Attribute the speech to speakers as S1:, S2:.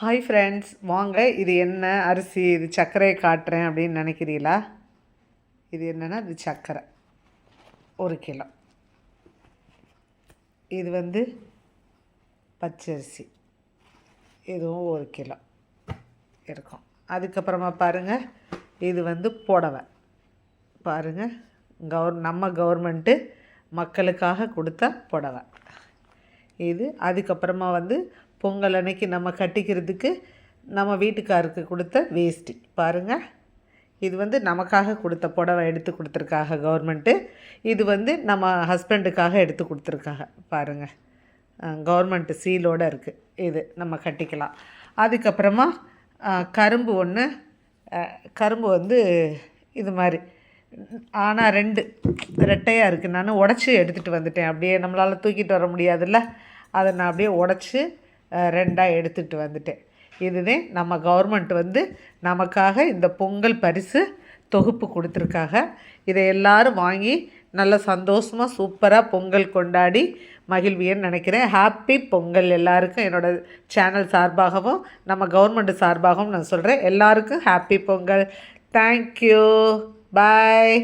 S1: Hi friends, வாங்க. இது என்ன அரிசி, இது சர்க்கரையை காட்டுறேன் அப்படின்னு நினைக்கிறீங்களா? இது என்னென்னா, இது சர்க்கரை 1 கிலோ. இது பச்சரிசி, இதுவும் 1 கிலோ இருக்கும். அதுக்கப்புறமா பாருங்கள், இது புடவை. பாருங்கள், நம்ம கவர்மெண்ட்டு மக்களுக்காக கொடுத்த புடவை இது. அதுக்கப்புறமா பொங்கல் அன்னைக்கு நம்ம கட்டிக்கிறதுக்கு நம்ம வீட்டுக்காருக்கு கொடுத்த வேஷ்டி. பாருங்கள், இது நமக்காக கொடுத்த புடவை எடுத்து கொடுத்துருக்காங்க கவர்மெண்ட்டு. இது நம்ம ஹஸ்பண்டுக்காக எடுத்து கொடுத்துருக்காங்க. பாருங்கள், கவர்மெண்ட்டு சீலோடு இருக்குது. இது நம்ம கட்டிக்கலாம். அதுக்கப்புறமா கரும்பு ஒன்று. கரும்பு இது மாதிரி, ஆனால் 2 ரெட்டையாக இருக்குது. நான் உடச்சி எடுத்துகிட்டு வந்துட்டேன். அப்படியே நம்மளால் தூக்கிட்டு வர முடியாதுல்ல, அதை நான் அப்படியே உடச்சி 2ஆக எடுத்துகிட்டு வந்துட்டேன். இதுவே நம்ம கவர்மெண்ட் நமக்காக இந்த பொங்கல் பரிசு தொகுப்பு கொடுத்துருக்காங்க. இதை எல்லோரும் வாங்கி நல்ல சந்தோஷமாக சூப்பராக பொங்கல் கொண்டாடி மகிழ்வியன்னு நினைக்கிறேன். ஹாப்பி பொங்கல் எல்லாருக்கும். என்னோடய சேனல் சார்பாகவும் நம்ம கவர்மெண்ட் சார்பாகவும் நான் சொல்கிறேன், எல்லாருக்கும் ஹாப்பி பொங்கல். தேங்க்யூ, பாய்.